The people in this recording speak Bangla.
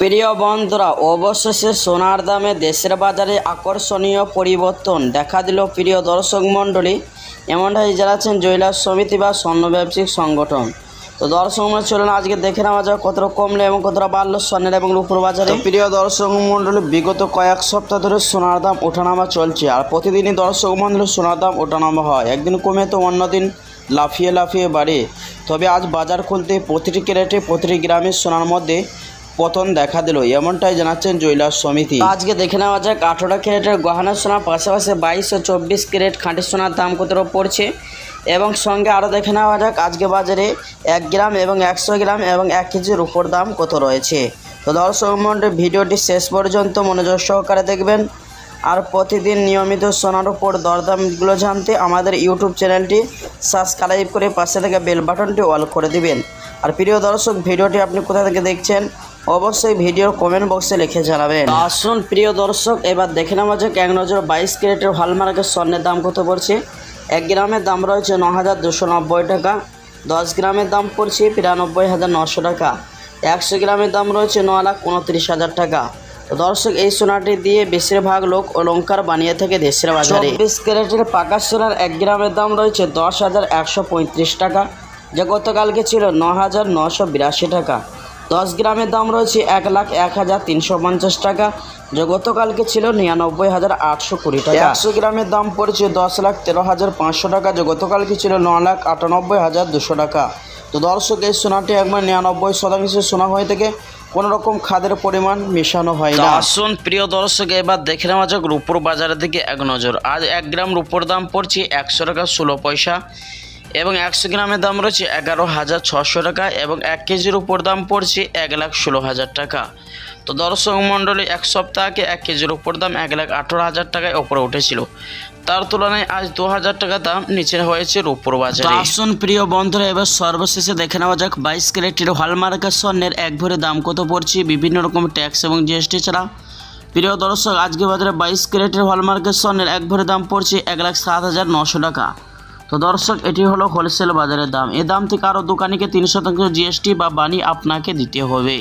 প্রিয় বন্ধুরা, অবশেষে সোনার দামে দেশের বাজারে আকর্ষণীয় পরিবর্তন দেখা দিল। প্রিয় দর্শক মণ্ডলী, এমনটাই জানাচ্ছেন জুয়েলার্স সমিতি বা স্বর্ণ ব্যবসায়িক সংগঠন। তো দর্শক মণ্ডলী, চলুন আজকে দেখে নেওয়া যাক কতটা কমলো এবং কতটা বাড়লো স্বর্ণের এবং রূপোর বাজারে। প্রিয় দর্শক মণ্ডলী, বিগত কয়েক সপ্তাহ ধরে সোনার দাম ওঠানামা চলছে, আর প্রতিদিনই দর্শক মণ্ডলী সোনার দাম ওঠানামা হয়। একদিন কমে তো অন্যদিন লাফিয়ে লাফিয়ে বাড়ে। তবে আজ বাজার খুলতে প্রতিটি ক্যারেটে প্রতিটি গ্রামের সোনার মধ্যে পতন দেখা দিল, এমনটাই জানাচ্ছেন জুয়েলার্স সমিতি। আজকে দেখে নেওয়া যাক 18 ক্যারেটের গহনা সোনার পাশাপাশি 22 ও 24 ক্যারেট খাঁটি সোনার দাম কত পড়ছে, এবং সঙ্গে আরও দেখে নেওয়া যাক আজকে বাজারে 1 গ্রাম এবং 100 গ্রাম এবং 1 কেজির উপর দাম কত রয়েছে। তো দর্শক মণ্ডলী, ভিডিওটি শেষ পর্যন্ত মনোযোগ সহকারে দেখবেন। আর প্রতিদিন নিয়মিত সোনার উপর দরদামগুলো জানতে আমাদের ইউটিউব চ্যানেলটি সাবস্ক্রাইব করে পাশে থেকে বেল বাটনটি অল করে দিবেন। আর প্রিয় দর্শক, ভিডিওটি আপনি কোথা থেকে দেখছেন অবশ্যই ভিডিওর কমেন্ট বক্সে লিখে জানাবেন। আসুন প্রিয় দর্শক, এবার দেখে নেওয়া যাক এক নজর 22 ক্যারেটের হলমার্কের স্বর্ণের দাম কত পড়ছে। 1 গ্রামের দাম রয়েছে 9,290 টাকা, 10 গ্রামের দাম পড়ছে 92,900 টাকা, 100 গ্রামের দাম রয়েছে 9,29,000 টাকা। তো দর্শক, এই সোনাটি দিয়ে বেশিরভাগ লোক অলংকার বানিয়ে থাকে দেশের বাজারে। 24 ক্যারেটের পাকা সোনার 1 গ্রামের দাম রয়েছে 10,135 টাকা, যা গতকালকে ছিল 9,982 টাকা। 10 গ্রামের দাম রয়েছে 1,01,350 টাকা, যা গতকালকে ছিল 99,820 টাকা। 100 গ্রামের দাম পড়ছে 10,13,500 টাকা, যা গতকালকে ছিল 9,98,200 টাকা। তো দর্শক, এই সোনাটি একবার 99% সোনা হয়ে থেকে কোনো রকম খাদের পরিমাণ মেশানো হয় না। আসুন প্রিয় দর্শক, এবার দেখে নেওয়া যাক রূপোর বাজারের দিকে এক নজর। আজ 1 গ্রাম রূপোর দাম পড়ছে 100 টাকা 16 পয়সা, এবং 100 গ্রামের দাম রয়েছে 11,600 টাকা, এবং 1 কেজির উপর দাম পড়ছে 1,16,000 টাকা। তো দর্শক মণ্ডলী, এক সপ্তাহ আগে 1 কেজির উপর দাম 1,18,000 টাকায় ওপরে উঠেছিল, তার তুলনায় আজ 2,000 টাকা দাম নিচে হয়েছে রূপোর বাজারে। আসুন প্রিয় বন্ধুরা, এবার সর্বশেষে দেখে নেওয়া যাক 22 ক্যারেটের হলমার্কের স্বর্ণের এক ভরি দাম কত পড়ছে বিভিন্ন রকম ট্যাক্স এবং জিএসটি ছাড়া। প্রিয় দর্শক, আজকে বাজারে 22 ক্যারেটের হলমার্কের স্বর্ণের এক ভরি দাম পড়ছে 1,07,900 টাকা। তো দর্শক, এটি হলো হোলসেল বাজারের দাম। এ দাম থেকে আরও দোকানিকে 3% জিএসটি বা বানি আপনাকে দিতে হবে।